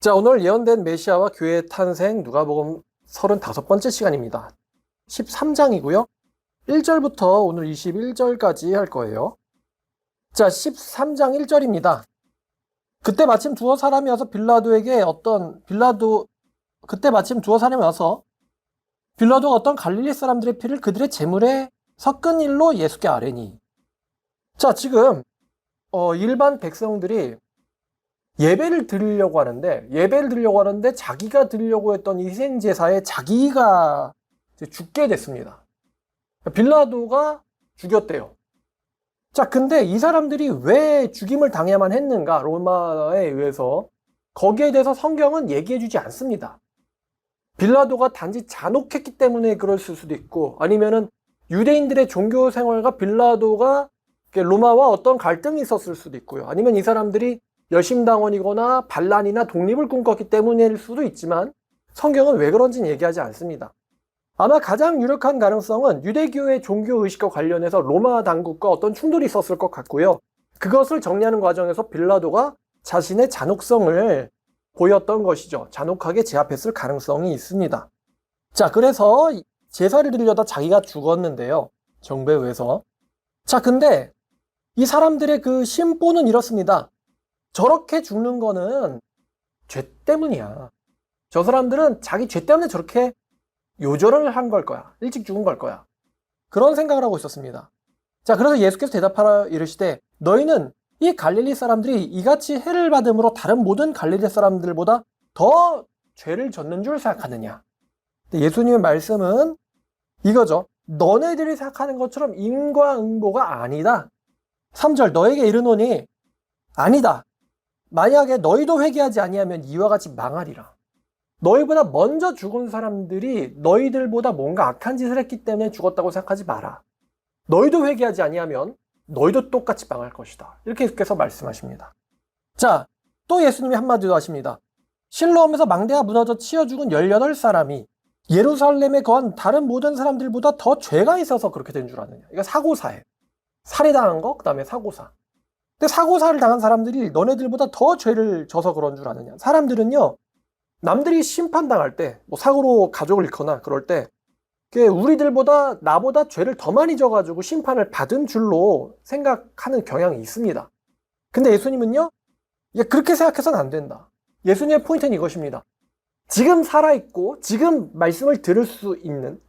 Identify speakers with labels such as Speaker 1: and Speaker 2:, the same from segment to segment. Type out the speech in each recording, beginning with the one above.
Speaker 1: 자, 오늘 예언된 메시아와 교회의 탄생 누가복음 35번째 시간입니다. 13장이고요. 1절부터 오늘 21절까지 할 거예요. 자, 13장 1절입니다. 그때 마침 두어 사람이 와서 빌라도가 어떤 갈릴리 사람들의 피를 그들의 제물에 섞은 일로 예수께 아뢰니. 자, 지금 일반 백성들이 예배를 드리려고 하는데 자기가 드리려고 했던 이 희생제사에 자기가 죽게 됐습니다. 빌라도가 죽였대요. 자, 근데 이 사람들이 왜 죽임을 당해야만 했는가? 로마에 의해서. 거기에 대해서 성경은 얘기해주지 않습니다. 빌라도가 단지 잔혹했기 때문에 그랬을 수도 있고, 아니면은 유대인들의 종교 생활과 빌라도가 로마와 어떤 갈등이 있었을 수도 있고요. 아니면 이 사람들이 열심당원이거나 반란이나 독립을 꿈꿨기 때문일 수도 있지만 성경은 왜 그런지는 얘기하지 않습니다. 아마 가장 유력한 가능성은 유대교의 종교의식과 관련해서 로마 당국과 어떤 충돌이 있었을 것 같고요. 그것을 정리하는 과정에서 빌라도가 자신의 잔혹성을 보였던 것이죠. 잔혹하게 제압했을 가능성이 있습니다. 자, 그래서 제사를 드리려다 자기가 죽었는데요. 정부에 의해서. 자, 근데 이 사람들의 그 심보는 이렇습니다. 저렇게 죽는 거는 죄 때문이야. 저 사람들은 자기 죄 때문에 저렇게 요절을 한 걸 거야. 일찍 죽은 걸 거야. 그런 생각을 하고 있었습니다. 자, 그래서 예수께서 대답하라 이르시되 너희는 이 갈릴리 사람들이 이같이 해를 받음으로 다른 모든 갈릴리 사람들보다 더 죄를 졌는 줄 생각하느냐. 예수님의 말씀은 이거죠. 너네들이 생각하는 것처럼 인과응보가 아니다. 3절 너에게 이르노니 아니다. 만약에 너희도 회개하지 아니하면 이와 같이 망하리라. 너희보다 먼저 죽은 사람들이 너희들보다 뭔가 악한 짓을 했기 때문에 죽었다고 생각하지 마라. 너희도 회개하지 아니하면 너희도 똑같이 망할 것이다. 이렇게 예수께서 말씀하십니다. 자, 또 예수님이 한마디도 하십니다. 실로암에서 망대가 무너져 치여 죽은 18사람이 예루살렘에 거한 다른 모든 사람들보다 더 죄가 있어서 그렇게 된 줄 아느냐. 이거 사고사예요. 살해당한 거, 그 다음에 사고사. 근데 사고사를 당한 사람들이 너네들보다 더 죄를 져서 그런 줄 아느냐. 사람들은요, 남들이 심판당할 때, 뭐 사고로 가족을 잃거나 그럴 때, 우리들보다, 나보다 죄를 더 많이 져가지고 심판을 받은 줄로 생각하는 경향이 있습니다. 근데 예수님은요, 그렇게 생각해서는 안 된다. 예수님의 포인트는 이것입니다. 지금 살아있고, 지금 말씀을 들을 수 있는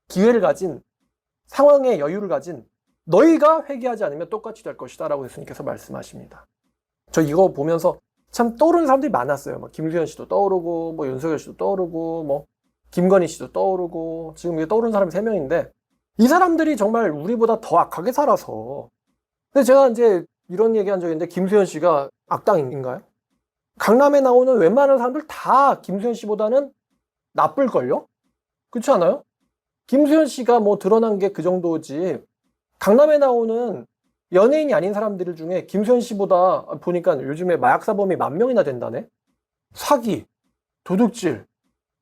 Speaker 1: 기회를 가진, 상황의 여유를 가진 너희가 회개하지 않으면 똑같이 될 것이다 라고 예수님께서 말씀하십니다. 저 이거 보면서 참 떠오르는 사람들이 많았어요. 뭐 김수현 씨도 떠오르고, 뭐 윤석열 씨도 떠오르고, 뭐 김건희 씨도 떠오르고, 지금 이게 떠오르는 사람이 3명인데 이 사람들이 정말 우리보다 더 악하게 살아서. 근데 제가 이제 이런 얘기 한 적이 있는데 김수현 씨가 악당인가요? 강남에 나오는 웬만한 사람들 다 김수현 씨보다는 나쁠걸요? 그렇지 않아요? 김수현 씨가 뭐 드러난 게 그 정도지. 강남에 나오는 연예인이 아닌 사람들 중에 김수현 씨보다 보니까 요즘에 마약사범이 10,000명이나 된다네? 사기, 도둑질.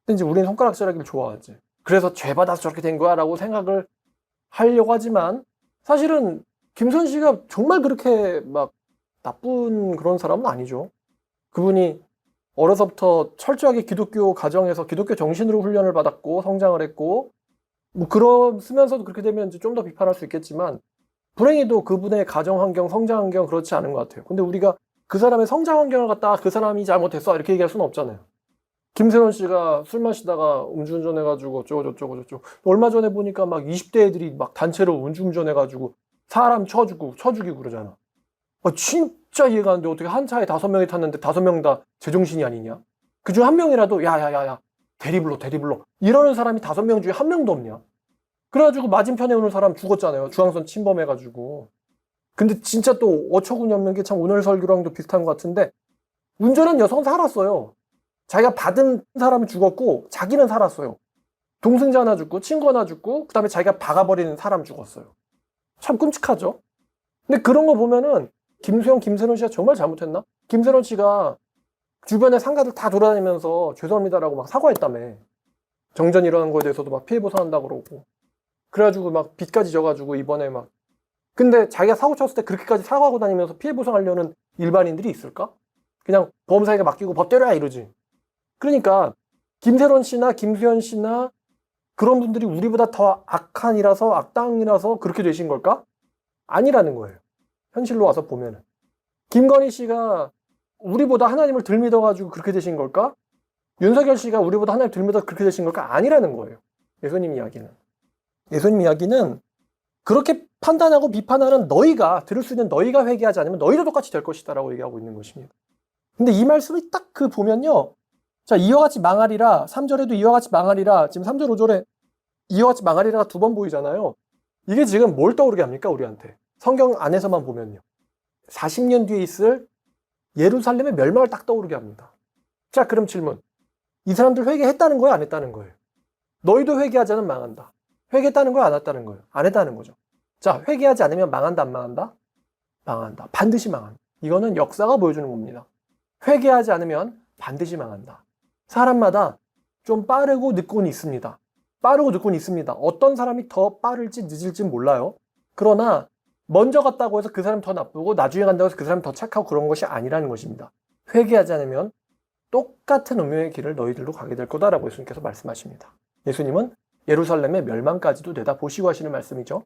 Speaker 1: 근데 이제 우리는 손가락질하기를 좋아하지. 그래서 죄 받아서 저렇게 된 거야 라고 생각을 하려고 하지만 사실은 김수현 씨가 정말 그렇게 막 나쁜 그런 사람은 아니죠. 그분이 어려서부터 철저하게 기독교 가정에서 기독교 정신으로 훈련을 받았고 성장을 했고 뭐 그러면서도 그렇게 되면 이제 좀 더 비판할 수 있겠지만 불행히도 그분의 가정 환경, 성장 환경 그렇지 않은 것 같아요. 근데 우리가 그 사람의 성장 환경을 갖다가 그 사람이 잘못했어 이렇게 얘기할 수는 없잖아요. 김세론 씨가 술 마시다가 음주운전 해가지고 어쩌고 얼마 전에 보니까 막 20대 애들이 막 단체로 음주운전 해가지고 사람 쳐죽이고 그러잖아. 진짜 이해가 안 돼. 어떻게 한 차에 5명이 탔는데 5명 다 제정신이 아니냐? 그중 한 명이라도 야야야야 대리 불러 이러는 사람이 5명 중에 한 명도 없냐? 그래가지고 맞은편에 오는 사람 죽었잖아요. 중앙선 침범해가지고. 근데 진짜 또 어처구니 없는 게 참 오늘 설교랑도 비슷한 것 같은데 운전한 여성은 살았어요. 자기가 받은 사람은 죽었고 자기는 살았어요. 동승자 하나 죽고 친구 하나 죽고 그 다음에 자기가 박아버리는 사람 죽었어요. 참 끔찍하죠? 근데 그런 거 보면은 김세론 씨가 정말 잘못했나? 김세론 씨가 주변에 상가들 다 돌아다니면서 죄송합니다라고 막 사과했다며. 정전 일어난 거에 대해서도 막 피해 보상한다고 그러고. 그래가지고 막 빚까지 져가지고 이번에 막. 근데 자기가 사고 쳤을 때 그렇게까지 사과하고 다니면서 피해 보상하려는 일반인들이 있을까? 그냥 보험사에게 맡기고 법 때려야 이러지. 그러니까 김세론 씨나 김수현 씨나 그런 분들이 우리보다 더 악한이라서 악당이라서 그렇게 되신 걸까? 아니라는 거예요. 현실로 와서 보면은. 김건희 씨가 우리보다 하나님을 덜 믿어가지고 그렇게 되신 걸까? 윤석열 씨가 우리보다 하나님을 덜 믿어 그렇게 되신 걸까? 아니라는 거예요. 예수님 이야기는. 예수님 이야기는 그렇게 판단하고 비판하는 너희가, 들을 수 있는 너희가 회개하지 않으면 너희도 똑같이 될 것이다 라고 얘기하고 있는 것입니다. 근데 이 말씀이 딱 그 보면요. 자, 이와 같이 망하리라. 3절에도 이와 같이 망하리라. 지금 3절 5절에 이와 같이 망하리라가 2번 보이잖아요. 이게 지금 뭘 떠오르게 합니까? 우리한테. 성경 안에서만 보면요. 40년 뒤에 있을 예루살렘의 멸망을 딱 떠오르게 합니다. 자, 그럼 질문. 이 사람들 회개했다는 거예요? 안 했다는 거예요? 너희도 회개하지 않으면 망한다. 회개했다는 거예요? 안 했다는 거예요? 안 했다는 거죠. 자, 회개하지 않으면 망한다, 안 망한다? 망한다. 반드시 망한다. 이거는 역사가 보여주는 겁니다. 회개하지 않으면 반드시 망한다. 사람마다 좀 빠르고 늦고는 있습니다. 빠르고 늦고는 있습니다. 어떤 사람이 더 빠를지 늦을지 몰라요. 그러나 먼저 갔다고 해서 그 사람이 더 나쁘고 나중에 간다고 해서 그 사람이 더 착하고 그런 것이 아니라는 것입니다. 회개하지 않으면 똑같은 운명의 길을 너희들도 가게 될 거다라고 예수님께서 말씀하십니다. 예수님은 예루살렘의 멸망까지도 내다보시고 하시는 말씀이죠.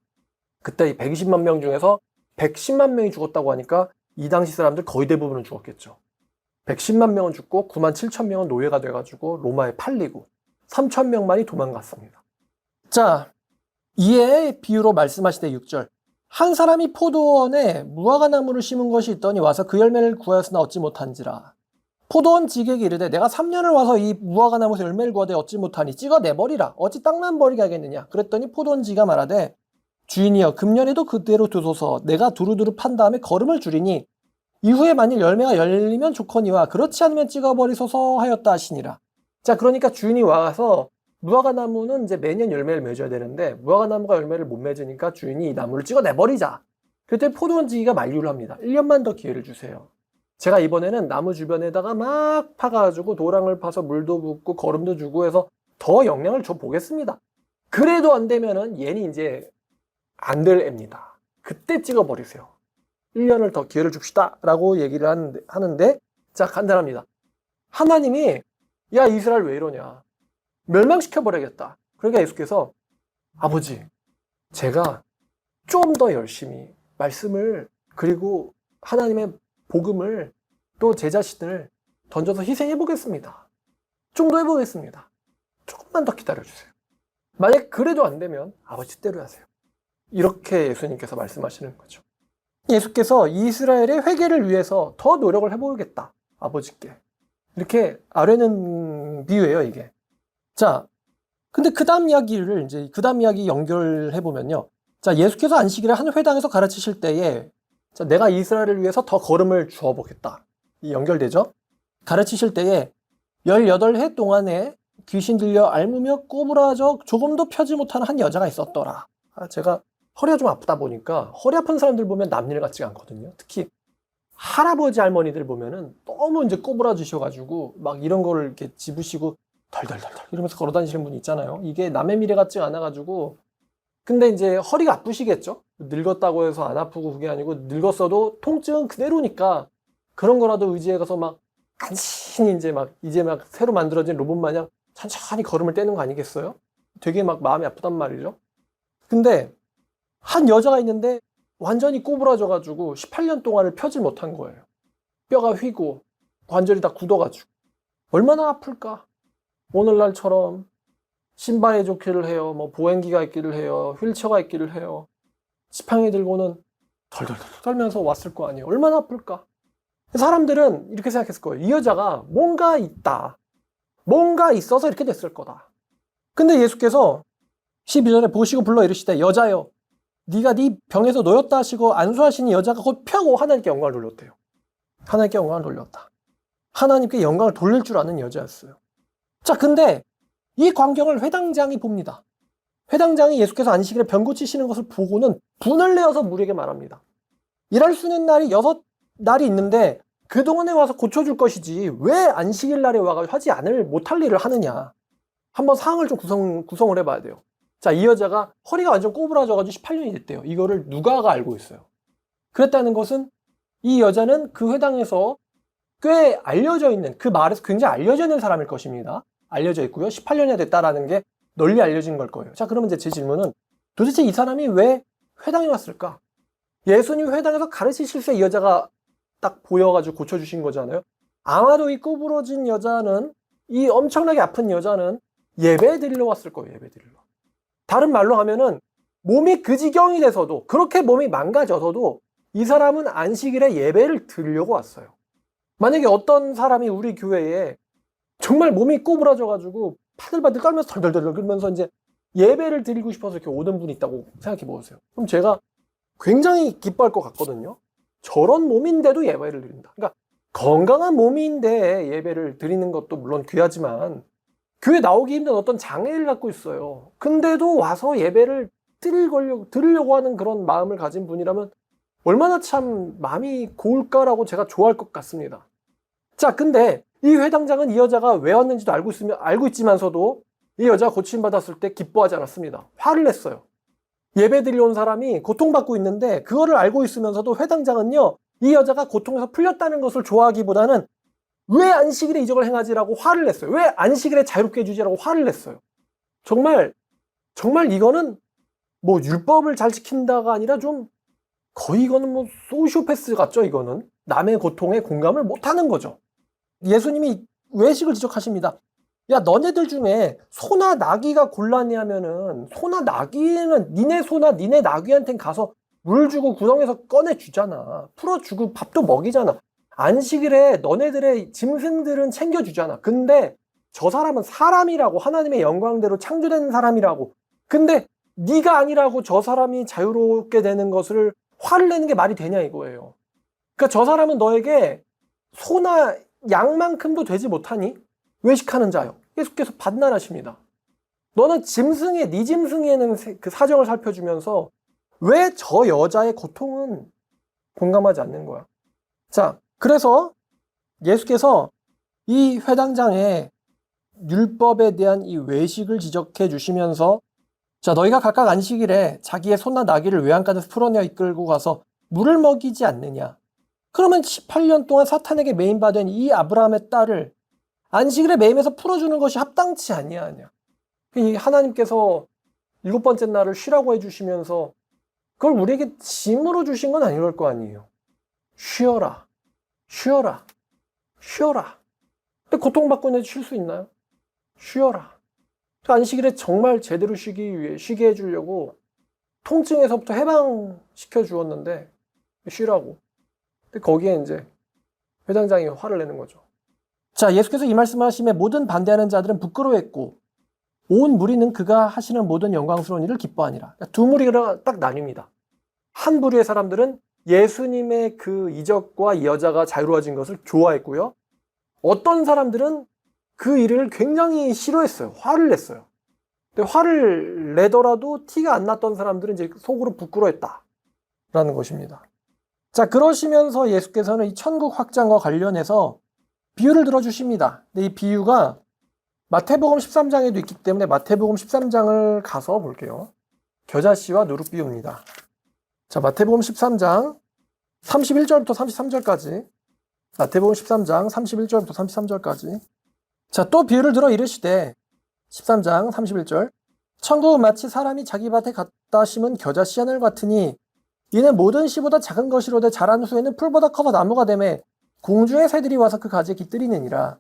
Speaker 1: 그때 이 120만 명 중에서 110만 명이 죽었다고 하니까 이 당시 사람들 거의 대부분은 죽었겠죠. 110만 명은 죽고 9만 7천 명은 노예가 돼가지고 로마에 팔리고 3천 명만이 도망갔습니다. 자, 이에 비유로 말씀하시되 6절. 한 사람이 포도원에 무화과 나무를 심은 것이 있더니 와서 그 열매를 구하였으나 얻지 못한지라. 포도원 지객이 이르되 내가 3년을 와서 이 무화과 나무에서 열매를 구하되 얻지 못하니 찍어내버리라. 어찌 땅만 버리게 하겠느냐. 그랬더니 포도원지가 말하되 주인이여 금년에도 그대로 두소서. 내가 두루두루 판 다음에 거름을 줄이니 이후에 만일 열매가 열리면 좋거니와 그렇지 않으면 찍어버리소서 하였다 하시니라. 자, 그러니까 주인이 와서 무화과 나무는 이제 매년 열매를 맺어야 되는데 무화과 나무가 열매를 못 맺으니까 주인이 이 나무를 찍어내버리자. 그때 포도원지기가 만류를 합니다. 1년만 더 기회를 주세요. 제가 이번에는 나무 주변에다가 막 파가지고 도랑을 파서 물도 붓고 거름도 주고 해서 더 영향을 줘 보겠습니다. 그래도 안 되면은 얘는 이제 안 될 애입니다. 그때 찍어버리세요. 1년을 더 기회를 줍시다 라고 얘기를 하는데 자, 간단합니다. 하나님이 야 이스라엘 왜 이러냐, 멸망시켜버려야겠다. 그러니까 예수께서 아버지, 제가 좀 더 열심히 말씀을 그리고 하나님의 복음을 또 제 자신을 던져서 희생해보겠습니다. 좀 더 해보겠습니다. 조금만 더 기다려주세요. 만약 그래도 안 되면 아버지 뜻대로 하세요. 이렇게 예수님께서 말씀하시는 거죠. 예수께서 이스라엘의 회개를 위해서 더 노력을 해보겠다. 아버지께. 이렇게 아뢰는 비유예요, 이게. 자, 근데 그 다음 이야기 연결해보면요. 자, 예수께서 안식일에 한 회당에서 가르치실 때에 자, 내가 이스라엘을 위해서 더 거름을 주어보겠다. 이 연결되죠? 가르치실 때에 18해 동안에 귀신 들려 앓으며 꼬부라져 조금도 펴지 못하는 한 여자가 있었더라. 제가 허리가 좀 아프다 보니까 허리 아픈 사람들 보면 남일 같지가 않거든요. 특히 할아버지 할머니들 보면은 너무 이제 꼬부라지셔가지고 막 이런 거를 이렇게 집으시고 덜덜덜덜 이러면서 걸어 다니시는 분이 있잖아요. 이게 남의 미래 같지 않아가지고. 근데 이제 허리가 아프시겠죠? 늙었다고 해서 안 아프고 그게 아니고 늙었어도 통증은 그대로니까 그런 거라도 의지해 가서 막 간신히 이제 막 새로 만들어진 로봇 마냥 천천히 걸음을 떼는 거 아니겠어요? 되게 막 마음이 아프단 말이죠. 근데 한 여자가 있는데 완전히 꼬부라져가지고 18년 동안을 펴지 못한 거예요. 뼈가 휘고 관절이 다 굳어가지고 얼마나 아플까? 오늘날처럼 신발에 좋기를 해요. 뭐 보행기가 있기를 해요. 휠체어가 있기를 해요. 지팡이 들고는 덜덜덜 떨면서 왔을 거 아니에요. 얼마나 아플까? 사람들은 이렇게 생각했을 거예요. 이 여자가 뭔가 있다. 뭔가 있어서 이렇게 됐을 거다. 근데 예수께서 12절에 보시고 불러 이르시되 여자여 네가 네 병에서 놓였다 하시고 안수하시니 여자가 곧 펴고 하나님께 영광을 돌렸대요. 하나님께 영광을 돌렸다. 하나님께 영광을 돌릴 줄 아는 여자였어요. 자, 근데 이 광경을 회당장이 봅니다. 회당장이 예수께서 안식일에 병 고치시는 것을 보고는 분을 내어서 무리에게 말합니다. 일할 수 있는 날이 6날이 있는데 그동안에 와서 고쳐줄 것이지 왜 안식일 날에 와서 못할 일을 하느냐. 한번 상황을 좀 구성을 해봐야 돼요. 자, 이 여자가 허리가 완전 꼬부라져가지고 18년이 됐대요. 이거를 누가가 알고 있어요. 그랬다는 것은 이 여자는 그 회당에서 꽤 알려져 있는, 그 말에서 굉장히 알려져 있는 사람일 것입니다. 알려져 있고요. 18년이 됐다라는 게 널리 알려진 걸 거예요. 자, 그러면 이제 제 질문은 도대체 이 사람이 왜 회당에 왔을까? 예수님 회당에서 가르치실 때 이 여자가 딱 보여가지고 고쳐주신 거잖아요. 아마도 이 꼬부러진 여자는, 이 엄청나게 아픈 여자는 예배 드리러 왔을 거예요. 예배 드리러. 다른 말로 하면은 몸이 그 지경이 돼서도, 그렇게 몸이 망가져서도 이 사람은 안식일에 예배를 드리려고 왔어요. 만약에 어떤 사람이 우리 교회에 정말 몸이 꼬부라져가지고 파들파들 떨면서 덜덜덜 그러면서 이제 예배를 드리고 싶어서 이렇게 오는 분이 있다고 생각해 보세요. 그럼 제가 굉장히 기뻐할 것 같거든요. 저런 몸인데도 예배를 드린다. 그러니까 건강한 몸인데 예배를 드리는 것도 물론 귀하지만 교회 나오기 힘든 어떤 장애를 갖고 있어요. 근데도 와서 예배를 드리려고 하는 그런 마음을 가진 분이라면 얼마나 참 마음이 고울까라고 제가 좋아할 것 같습니다. 자, 근데 이 회당장은 이 여자가 왜 왔는지도 알고 있지만서도 이 여자가 고침받았을 때 기뻐하지 않았습니다. 화를 냈어요. 예배 드리러 온 사람이 고통받고 있는데 그거를 알고 있으면서도 회당장은요, 이 여자가 고통에서 풀렸다는 것을 좋아하기보다는 왜 안식일에 이적을 행하지라고 화를 냈어요. 왜 안식일에 자유롭게 해주지라고 화를 냈어요. 정말 이거는 뭐 율법을 잘 지킨다가 아니라 좀 거의 이거는 뭐 소시오패스 같죠. 이거는 남의 고통에 공감을 못하는 거죠. 예수님이 외식을 지적하십니다. 야, 너네들 중에 소나 나귀가 곤란해 하면은 소나 나귀는 니네 소나 니네 나귀한텐 가서 물 주고 구덩이에서 꺼내주잖아. 풀어주고 밥도 먹이잖아. 안식일에 너네들의 짐승들은 챙겨주잖아. 근데 저 사람은 사람이라고, 하나님의 영광대로 창조된 사람이라고. 근데 네가 아니라고 저 사람이 자유롭게 되는 것을 화를 내는 게 말이 되냐 이거예요. 그러니까 저 사람은 너에게 소나 양만큼도 되지 못하니 외식하는 자요. 예수께서 반난하십니다. 너는 네 짐승에는 그 사정을 살펴주면서 왜 저 여자의 고통은 공감하지 않는 거야? 자, 그래서 예수께서 이 회당장의 율법에 대한 이 외식을 지적해 주시면서, 자, 너희가 각각 안식일에 자기의 소나 나귀를 외양간에서 풀어내어 이끌고 가서 물을 먹이지 않느냐? 그러면 18년 동안 사탄에게 매임받은 이 아브라함의 딸을 안식일에 매임해서 풀어주는 것이 합당치 아니하냐? 하나님께서 7번째 날을 쉬라고 해주시면서 그걸 우리에게 짐으로 주신 건 아닐 거 아니에요. 쉬어라. 근데 고통받고 있는데 쉴 수 있나요? 쉬어라. 안식일에 정말 제대로 쉬게 해주려고 통증에서부터 해방시켜 주었는데 쉬라고. 근데 거기에 이제 회당장이 화를 내는 거죠. 자, 예수께서 이 말씀을 하심에 모든 반대하는 자들은 부끄러워했고 온 무리는 그가 하시는 모든 영광스러운 일을 기뻐하니라. 두 무리가 딱 나뉩니다. 한 부류의 사람들은 예수님의 그 이적과 이 여자가 자유로워진 것을 좋아했고요. 어떤 사람들은 그 일을 굉장히 싫어했어요. 화를 냈어요. 근데 화를 내더라도 티가 안 났던 사람들은 이제 속으로 부끄러워했다라는 것입니다. 자, 그러시면서 예수께서는 이 천국 확장과 관련해서 비유를 들어주십니다. 근데 이 비유가 마태복음 13장에도 있기 때문에 마태복음 13장을 가서 볼게요. 겨자씨와 누룩 비유입니다. 자, 마태복음 13장 31절부터 33절까지. 마태복음 13장 31절부터 33절까지. 자, 또 비유를 들어 이르시되 13장 31절 천국은 마치 사람이 자기 밭에 갖다 심은 겨자씨 하늘 같으니 이는 모든 씨보다 작은 것이로되 자란 후에는 풀보다 커서 나무가 되매 공중의 새들이 와서 그 가지에 깃들이느니라.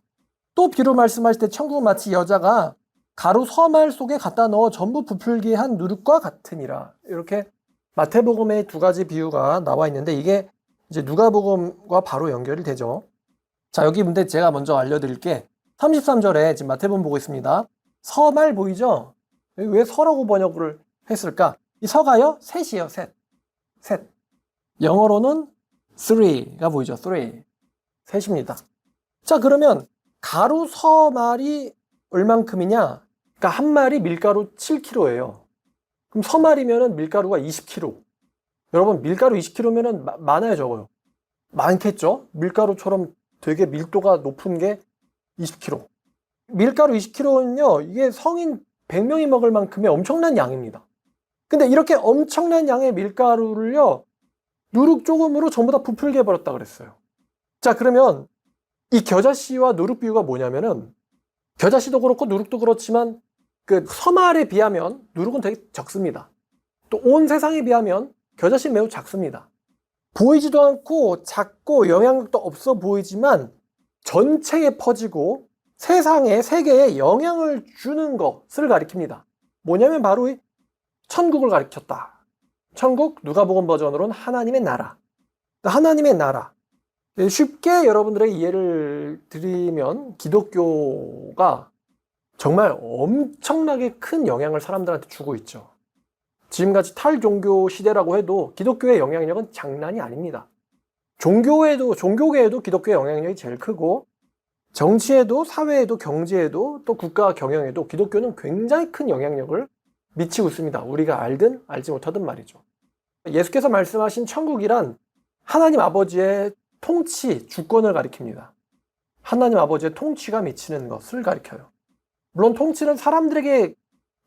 Speaker 1: 또 비로 말씀하실 때 천국은 마치 여자가 가루 서말 속에 갖다 넣어 전부 부풀게 한 누룩과 같으니라. 이렇게 마태복음의 두 가지 비유가 나와 있는데 이게 이제 누가복음과 바로 연결이 되죠. 자, 여기 근데 제가 먼저 알려드릴게 33절에 지금 마태복음 보고 있습니다. 서말 보이죠? 왜 서라고 번역을 했을까? 이 서가요? 셋이에요. 셋. 영어로는 three가 보이죠? three. 셋입니다. 자, 그러면 가루 서말이 얼만큼이냐? 그러니까 한 말이 밀가루 7kg예요. 그럼 서말이면은 밀가루가 20kg. 여러분, 밀가루 20kg면은 많아요, 적어요? 많겠죠? 밀가루처럼 되게 밀도가 높은 게 20kg. 밀가루 20kg는요, 이게 성인 100명이 먹을 만큼의 엄청난 양입니다. 근데 이렇게 엄청난 양의 밀가루를요, 누룩 조금으로 전부 다 부풀게 해버렸다 그랬어요. 자, 그러면 이 겨자씨와 누룩 비유가 뭐냐면은 겨자씨도 그렇고 누룩도 그렇지만 그 서말에 비하면 누룩은 되게 적습니다. 또 온 세상에 비하면 겨자씨는 매우 작습니다. 보이지도 않고 작고 영향력도 없어 보이지만 전체에 퍼지고 세상에 세계에 영향을 주는 것을 가리킵니다. 뭐냐면 바로 이 천국을 가리켰다. 천국 누가복음 버전으로는 하나님의 나라. 하나님의 나라. 쉽게 여러분들에게 이해를 드리면 기독교가 정말 엄청나게 큰 영향을 사람들한테 주고 있죠. 지금같이 탈종교 시대라고 해도 기독교의 영향력은 장난이 아닙니다. 종교계에도 기독교의 영향력이 제일 크고 정치에도 사회에도 경제에도 또 국가 경영에도 기독교는 굉장히 큰 영향력을 미치고 있습니다. 우리가 알든 알지 못하든 말이죠. 예수께서 말씀하신 천국이란 하나님 아버지의 통치, 주권을 가리킵니다. 하나님 아버지의 통치가 미치는 것을 가리켜요. 물론 통치는 사람들에게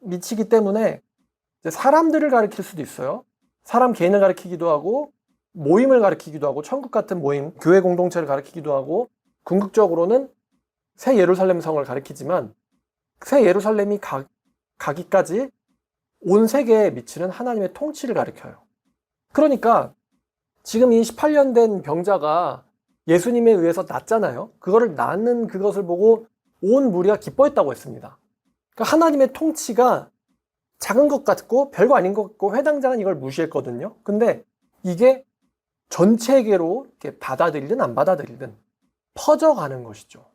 Speaker 1: 미치기 때문에 사람들을 가리킬 수도 있어요. 사람 개인을 가리키기도 하고 모임을 가리키기도 하고 천국 같은 모임, 교회 공동체를 가리키기도 하고 궁극적으로는 새 예루살렘 성을 가리키지만 새 예루살렘이 가기까지 온 세계에 미치는 하나님의 통치를 가리켜요. 그러니까 지금 이 18년 된 병자가 예수님에 의해서 낫잖아요. 그거를 낫는 그것을 보고 온 무리가 기뻐했다고 했습니다. 그러니까 하나님의 통치가 작은 것 같고 별거 아닌 것 같고 회당장은 이걸 무시했거든요. 근데 이게 전체계로 이렇게 받아들이든 안 받아들이든 퍼져가는 것이죠.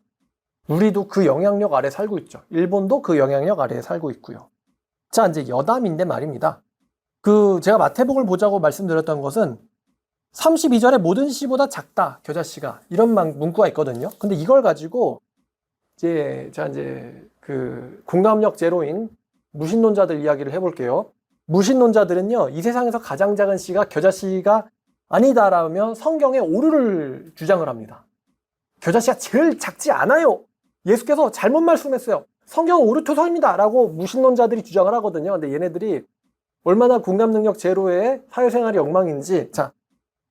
Speaker 1: 우리도 그 영향력 아래 살고 있죠. 일본도 그 영향력 아래에 살고 있고요. 자, 이제 여담인데 말입니다. 제가 마태복을 보자고 말씀드렸던 것은 32절에 모든 씨보다 작다, 겨자씨가. 이런 문구가 있거든요. 근데 이걸 가지고 제가 공감력 제로인 무신론자들 이야기를 해볼게요. 무신론자들은요, 이 세상에서 가장 작은 씨가 겨자씨가 아니다라며 성경에 오류를 주장을 합니다. 겨자씨가 제일 작지 않아요. 예수께서 잘못 말씀했어요. 성경은 오류투성입니다 라고 무신론자들이 주장을 하거든요. 근데 얘네들이 얼마나 공감 능력 제로의 사회생활이 엉망인지. 자,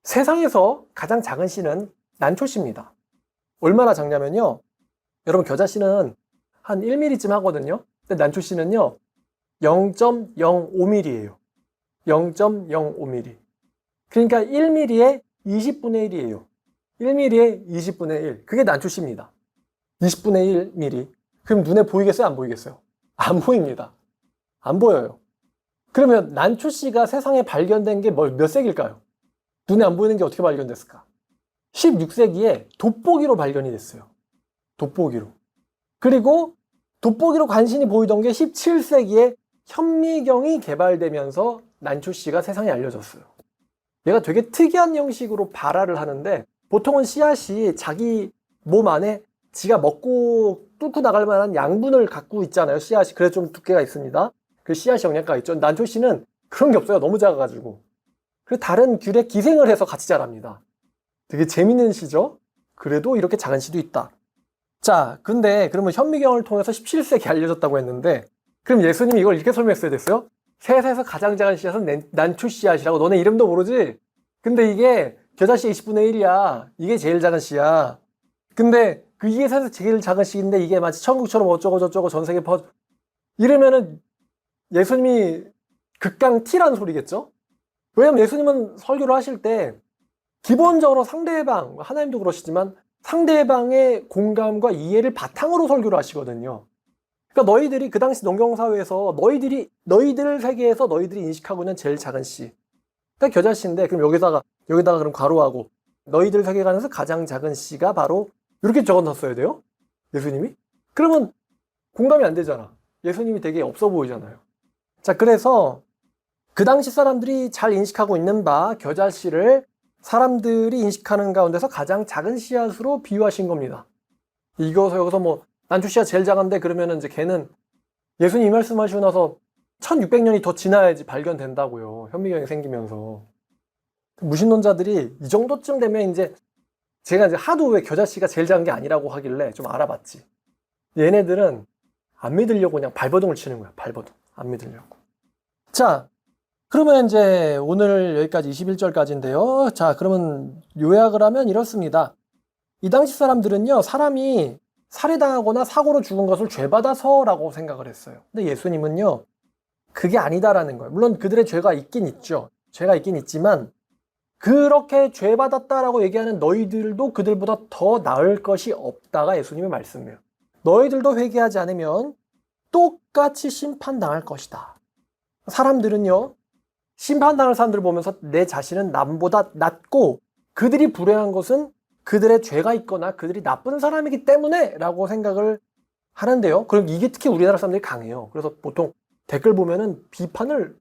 Speaker 1: 세상에서 가장 작은 씨는 난초씨입니다. 얼마나 작냐면요, 여러분 겨자씨는 한 1mm쯤 하거든요. 근데 난초씨는요 0.05mm예요. 0.05mm. 그러니까 1mm에 20분의 1이에요. 1mm에 20분의 1. 그게 난초씨입니다. 20분의 1mm. 그럼 눈에 보이겠어요? 안 보이겠어요? 안 보입니다. 안 보여요. 그러면 난초씨가 세상에 발견된 게 몇 세기일까요? 눈에 안 보이는 게 어떻게 발견됐을까? 16세기에 돋보기로 발견이 됐어요. 돋보기로. 그리고 돋보기로 간신히 보이던 게 17세기에 현미경이 개발되면서 난초씨가 세상에 알려졌어요. 얘가 되게 특이한 형식으로 발화를 하는데, 보통은 씨앗이 자기 몸 안에 지가 먹고 뚫고 나갈 만한 양분을 갖고 있잖아요. 씨앗이. 그래서 좀 두께가 있습니다. 그 씨앗이 영양가가 있죠. 난초씨는 그런 게 없어요. 너무 작아가지고. 그리고 다른 귤에 기생을 해서 같이 자랍니다. 되게 재밌는 시죠? 그래도 이렇게 작은 씨도 있다. 자, 근데 그러면 현미경을 통해서 17세기 알려졌다고 했는데, 그럼 예수님이 이걸 이렇게 설명했어야 됐어요? 세상에서 가장 작은 씨앗은 난초 씨앗이라고. 너네 이름도 모르지? 근데 이게 겨자씨 20분의 1이야. 이게 제일 작은 씨야. 근데 이게 세상에서 제일 작은 씨인데 이게 마치 천국처럼 어쩌고 저쩌고 전 세계에 이러면은 예수님이 극강 T라는 소리겠죠? 왜냐면 예수님은 설교를 하실 때 기본적으로 상대방, 하나님도 그러시지만 상대방의 공감과 이해를 바탕으로 설교를 하시거든요. 그러니까 너희들이 그 당시 농경사회에서 너희들 세계에서 너희들이 인식하고 있는 제일 작은 씨. 그러니까 겨자씨인데, 그럼 여기다가 그럼 괄호하고 너희들 세계관에서 가장 작은 씨가 바로 이렇게 적어놨어야 돼요? 예수님이? 그러면 공감이 안 되잖아. 예수님이 되게 없어 보이잖아요. 자, 그래서 그 당시 사람들이 잘 인식하고 있는 바 겨자씨를 사람들이 인식하는 가운데서 가장 작은 씨앗으로 비유하신 겁니다. 여기서 난초 씨앗 제일 작은데 그러면은 이제 걔는 예수님 이 말씀하시고 나서 1600년이 더 지나야지 발견된다고요. 현미경이 생기면서. 무신론자들이 이 정도쯤 되면 제가 하도 왜 겨자씨가 제일 작은 게 아니라고 하길래 좀 알아봤지. 얘네들은 안 믿으려고 그냥 발버둥을 치는 거야. 발버둥. 안 믿으려고. 자, 그러면 이제 오늘 여기까지 21절까지인데요. 자, 그러면 요약을 하면 이렇습니다. 이 당시 사람들은요, 사람이 살해당하거나 사고로 죽은 것을 죄받아서라고 생각을 했어요. 근데 예수님은요, 그게 아니다라는 거예요. 물론 그들의 죄가 있긴 있죠. 죄가 있긴 있지만 그렇게 죄받았다라고 얘기하는 너희들도 그들보다 더 나을 것이 없다가 예수님의 말씀이에요. 너희들도 회개하지 않으면 똑같이 심판당할 것이다. 사람들은요, 심판당할 사람들을 보면서 내 자신은 남보다 낫고 그들이 불행한 것은 그들의 죄가 있거나 그들이 나쁜 사람이기 때문에 라고 생각을 하는데요. 그럼 이게 특히 우리나라 사람들이 강해요. 그래서 보통 댓글 보면은 비판을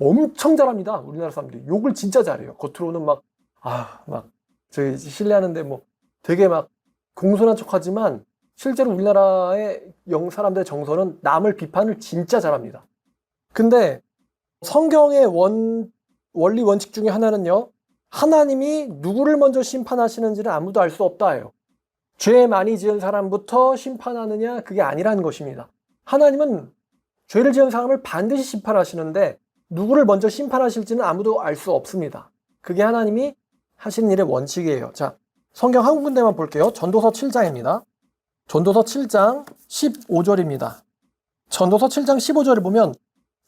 Speaker 1: 엄청 잘합니다. 우리나라 사람들이. 욕을 진짜 잘해요. 겉으로는 저희 신뢰하는데 되게 공손한 척 하지만 실제로 우리나라의 사람들의 정서는 남을 비판을 진짜 잘합니다. 근데 성경의 원리 원칙 중에 하나는요, 하나님이 누구를 먼저 심판하시는지는 아무도 알 수 없다예요. 죄 많이 지은 사람부터 심판하느냐, 그게 아니라는 것입니다. 하나님은 죄를 지은 사람을 반드시 심판하시는데 누구를 먼저 심판하실지는 아무도 알 수 없습니다. 그게 하나님이 하시는 일의 원칙이에요. 자, 성경 한 군데만 볼게요. 전도서 7장입니다. 전도서 7장 15절입니다. 전도서 7장 15절을 보면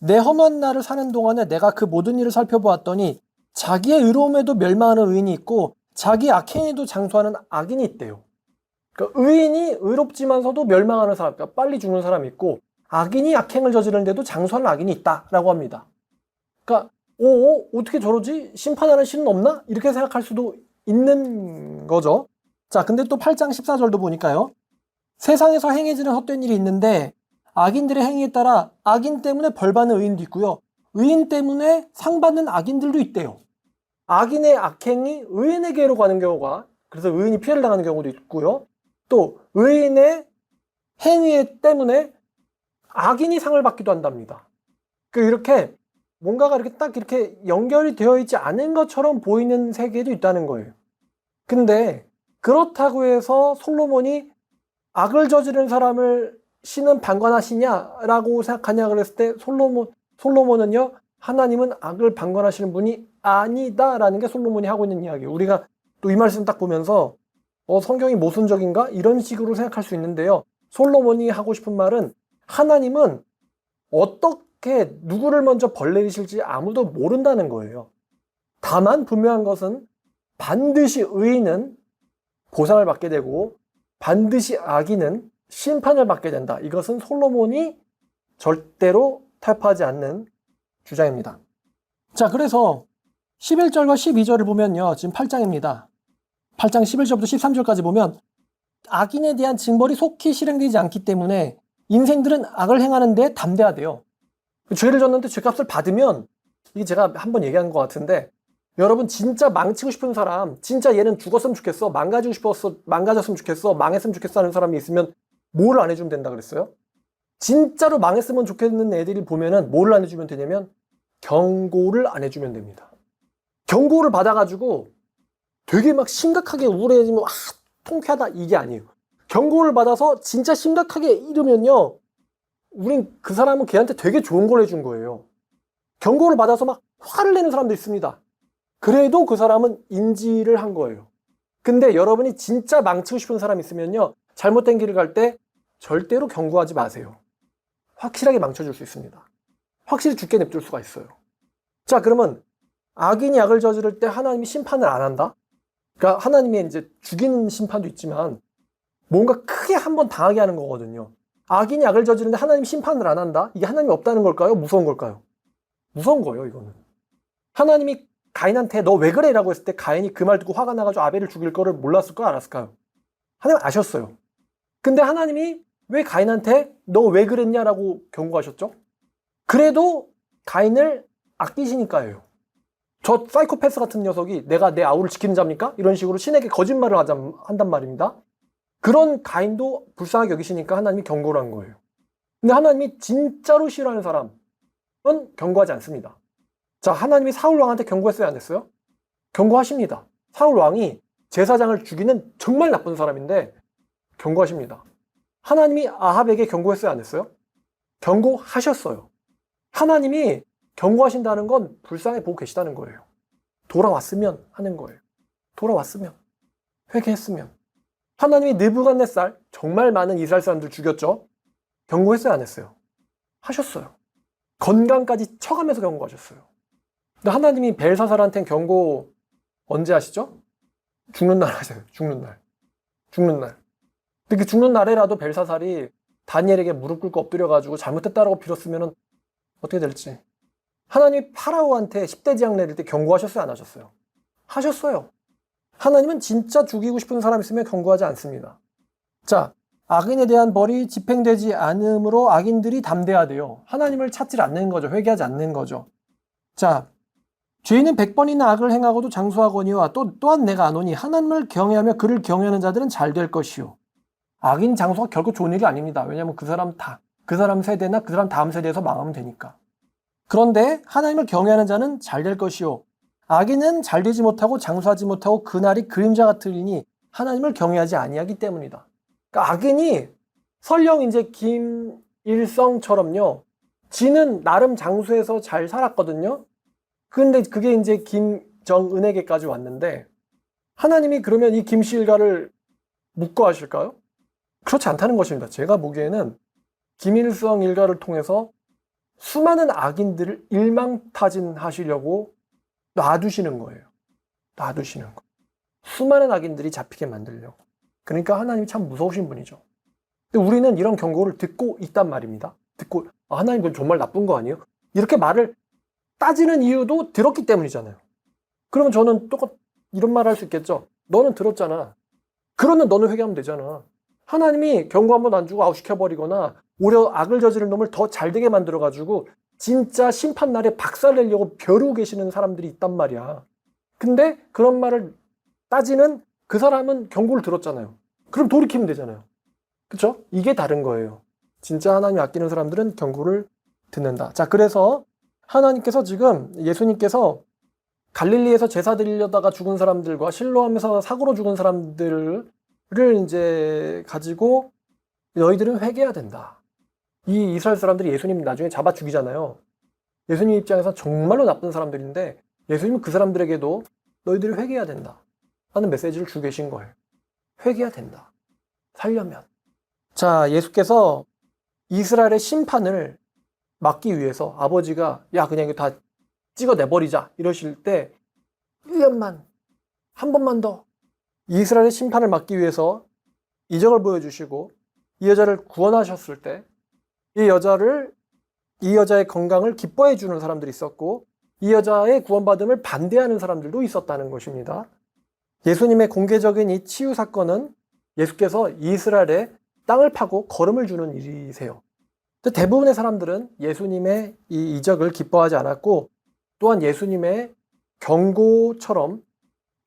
Speaker 1: 내 험한 날을 사는 동안에 내가 그 모든 일을 살펴보았더니 자기의 의로움에도 멸망하는 의인이 있고 자기 악행에도 장수하는 악인이 있대요. 그러니까 의인이 의롭지만서도 멸망하는 사람, 그러니까 빨리 죽는 사람이 있고 악인이 악행을 저지르는데도 장수하는 악인이 있다라고 합니다. 그러니까 어떻게 저러지? 심판하는 신은 없나? 이렇게 생각할 수도 있는 거죠. 자, 근데 또 8장 14절도 보니까요. 세상에서 행해지는 헛된 일이 있는데 악인들의 행위에 따라 악인 때문에 벌받는 의인도 있고요. 의인 때문에 상받는 악인들도 있대요. 악인의 악행이 의인에게로 가는 경우가, 그래서 의인이 피해를 당하는 경우도 있고요. 또 의인의 행위 때문에 악인이 상을 받기도 한답니다. 이렇게 뭔가가 이렇게 딱 이렇게 연결이 되어 있지 않은 것처럼 보이는 세계도 있다는 거예요. 근데 그렇다고 해서 솔로몬이 악을 저지른 사람을 신은 방관하시냐라고 생각하냐 그랬을 때 솔로몬은요, 하나님은 악을 방관하시는 분이 아니다라는 게 솔로몬이 하고 있는 이야기예요. 우리가 또 이 말씀 딱 보면서 성경이 모순적인가? 이런 식으로 생각할 수 있는데요. 솔로몬이 하고 싶은 말은 하나님은 어떻게 누구를 먼저 벌 내리실지 아무도 모른다는 거예요. 다만 분명한 것은 반드시 의인은 보상을 받게 되고 반드시 악인은 심판을 받게 된다. 이것은 솔로몬이 절대로 타협하지 않는 주장입니다. 자, 그래서 11절과 12절을 보면요. 지금 8장입니다. 8장 11절부터 13절까지 보면 악인에 대한 징벌이 속히 실행되지 않기 때문에 인생들은 악을 행하는 데 담대하대요. 죄를 졌는데 죄값을 받으면, 이게 제가 한번 얘기한 것 같은데, 여러분 진짜 망치고 싶은 사람, 진짜 얘는 죽었으면 좋겠어, 망가졌으면 좋겠어, 망했으면 좋겠어 하는 사람이 있으면 뭘 안 해주면 된다 그랬어요? 진짜로 망했으면 좋겠는 애들이 보면은 뭘 안 해주면 되냐면 경고를 안 해주면 됩니다. 경고를 받아가지고 되게 심각하게 우울해지면 통쾌하다 이게 아니에요. 경고를 받아서 진짜 심각하게 이러면요, 우린 그 사람은 걔한테 되게 좋은 걸 해준 거예요. 경고를 받아서 화를 내는 사람도 있습니다. 그래도 그 사람은 인지를 한 거예요. 근데 여러분이 진짜 망치고 싶은 사람 있으면요, 잘못된 길을 갈 때 절대로 경고하지 마세요. 확실하게 망쳐줄 수 있습니다. 확실히 죽게 냅둘 수가 있어요. 자, 그러면 악인이 악을 저지를 때 하나님이 심판을 안 한다? 그러니까 하나님이 이제 죽이는 심판도 있지만 뭔가 크게 한번 당하게 하는 거거든요. 악인이 악을 저지르는데 하나님 심판을 안 한다? 이게 하나님이 없다는 걸까요? 무서운 걸까요? 무서운 거예요, 이거는. 하나님이 가인한테 너 왜 그래? 라고 했을 때 가인이 그 말 듣고 화가 나가지고 아벨을 죽일 거를 몰랐을까요? 알았을까요? 하나님 아셨어요. 근데 하나님이 왜 가인한테 너 왜 그랬냐라고 경고하셨죠? 그래도 가인을 아끼시니까예요. 저 사이코패스 같은 녀석이 내가 내 아우를 지키는 자입니까? 이런 식으로 신에게 거짓말을 한단 말입니다. 그런 가인도 불쌍하게 여기시니까 하나님이 경고를 한 거예요. 근데 하나님이 진짜로 싫어하는 사람은 경고하지 않습니다. 자, 하나님이 사울 왕한테 경고했어요, 안 했어요? 경고하십니다. 사울 왕이 제사장을 죽이는 정말 나쁜 사람인데 경고하십니다. 하나님이 아합에게 경고했어요, 안 했어요? 경고하셨어요. 하나님이 경고하신다는 건 불쌍히 보고 계시다는 거예요. 돌아왔으면 하는 거예요. 돌아왔으면, 회개했으면. 하나님이 느부갓네살, 정말 많은 이스라엘 사람들 죽였죠. 경고했어요, 안 했어요? 하셨어요. 건강까지 쳐가면서 경고하셨어요. 근데 하나님이 벨사살한테는 경고 언제 하시죠? 죽는 날 하세요. 죽는 날. 죽는 날. 근데 그 죽는 날에라도 벨사살이 다니엘에게 무릎 꿇고 엎드려가지고 잘못했다라고 빌었으면 어떻게 될지. 하나님이 파라오한테 10대 재앙 내릴 때 경고하셨어요, 안 하셨어요? 하셨어요. 하나님은 진짜 죽이고 싶은 사람 있으면 경고하지 않습니다. 자, 악인에 대한 벌이 집행되지 않으므로 악인들이 담대하대요. 하나님을 찾지 않는 거죠. 회개하지 않는 거죠. 자, 죄인은 100번이나 악을 행하고도 장수하거니와 또한 내가 아노니 하나님을 경외하며 그를 경외하는 자들은 잘 될 것이요. 악인 장수가 결코 좋은 일이 아닙니다. 왜냐하면 그 사람 세대나 그 사람 다음 세대에서 망하면 되니까. 그런데 하나님을 경외하는 자는 잘 될 것이요. 악인은 잘 되지 못하고 장수하지 못하고 그날이 그림자 같으리니 하나님을 경외하지 아니하기 때문이다. 그러니까 악인이 설령 이제 김일성처럼요. 지는 나름 장수해서 잘 살았거든요. 근데 그게 이제 김정은에게까지 왔는데 하나님이 그러면 이 김씨 일가를 묵과하실까요? 그렇지 않다는 것입니다. 제가 보기에는 김일성 일가를 통해서 수많은 악인들을 일망타진하시려고 놔두시는 거예요. 놔두시는 거. 수많은 악인들이 잡히게 만들려고. 그러니까 하나님이 참 무서우신 분이죠. 근데 우리는 이런 경고를 듣고 있단 말입니다. 듣고 하나님 그건 정말 나쁜 거 아니에요? 이렇게 말을 따지는 이유도 들었기 때문이잖아요. 그러면 저는 똑같 이런 말 할 수 있겠죠. 너는 들었잖아. 그러면 너는 회개하면 되잖아. 하나님이 경고 한번 안 주고 아웃시켜버리거나 오히려 악을 저지른 놈을 더 잘되게 만들어가지고 진짜 심판날에 박살내려고 벼르고 계시는 사람들이 있단 말이야. 근데 그런 말을 따지는 그 사람은 경고를 들었잖아요. 그럼 돌이키면 되잖아요. 그렇죠? 이게 다른 거예요. 진짜 하나님 아끼는 사람들은 경고를 듣는다. 자, 그래서 하나님께서 지금 예수님께서 갈릴리에서 제사 드리려다가 죽은 사람들과 실로암에서 사고로 죽은 사람들을 이제 가지고 너희들은 회개해야 된다. 이 이스라엘 사람들이 예수님 나중에 잡아 죽이잖아요. 예수님 입장에서 정말로 나쁜 사람들인데 예수님은 그 사람들에게도 너희들이 회개해야 된다 하는 메시지를 주고 계신 거예요. 회개해야 된다. 살려면. 자, 예수께서 이스라엘의 심판을 막기 위해서 아버지가 야 그냥 이거 다 찍어내버리자 이러실 때 1년만 한 번만 더 이스라엘의 심판을 막기 위해서 이적을 보여주시고 이 여자를 구원하셨을 때 이 여자의 건강을 기뻐해 주는 사람들이 있었고 이 여자의 구원받음을 반대하는 사람들도 있었다는 것입니다. 예수님의 공개적인 이 치유 사건은 예수께서 이스라엘에 땅을 파고 걸음을 주는 일이세요. 대부분의 사람들은 예수님의 이 이적을 기뻐하지 않았고 또한 예수님의 경고처럼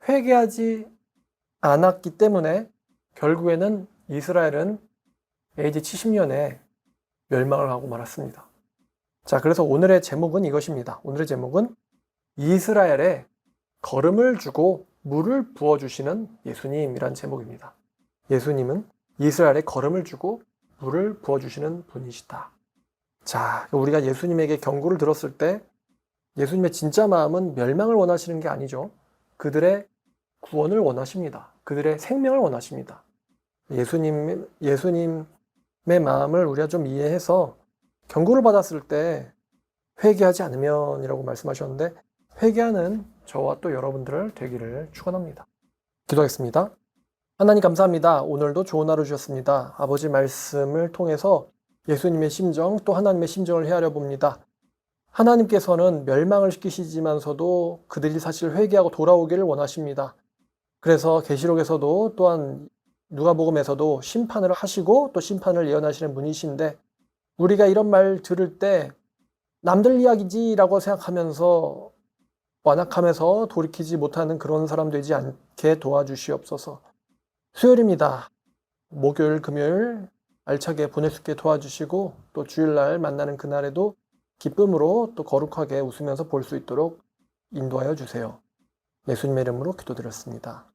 Speaker 1: 회개하지 않았기 때문에 결국에는 이스라엘은 AD 70년에 멸망을 하고 말았습니다. 자, 그래서 오늘의 제목은 이것입니다. 오늘의 제목은 이스라엘에 걸음을 주고 물을 부어주시는 예수님이란 제목입니다. 예수님은 이스라엘에 걸음을 주고 물을 부어주시는 분이시다. 자, 우리가 예수님에게 경고를 들었을 때 예수님의 진짜 마음은 멸망을 원하시는 게 아니죠. 그들의 구원을 원하십니다. 그들의 생명을 원하십니다. 예수님의 마음을 우리가 좀 이해해서 경고를 받았을 때 회개하지 않으면이라고 말씀하셨는데 회개하는 저와 또 여러분들 되기를 축원합니다. 기도하겠습니다. 하나님 감사합니다. 오늘도 좋은 하루 주셨습니다. 아버지 말씀을 통해서 예수님의 심정 또 하나님의 심정을 헤아려 봅니다. 하나님께서는 멸망을 시키시지만서도 그들이 사실 회개하고 돌아오기를 원하십니다. 그래서 계시록에서도 또한 누가복음에서도 심판을 하시고 또 심판을 예언하시는 분이신데 우리가 이런 말 들을 때 남들 이야기지라고 생각하면서 완악하면서 돌이키지 못하는 그런 사람 되지 않게 도와주시옵소서. 수요일입니다. 목요일, 금요일 알차게 보낼 수 있게 도와주시고 또 주일날 만나는 그날에도 기쁨으로 또 거룩하게 웃으면서 볼 수 있도록 인도하여 주세요. 예수님의 이름으로 기도드렸습니다.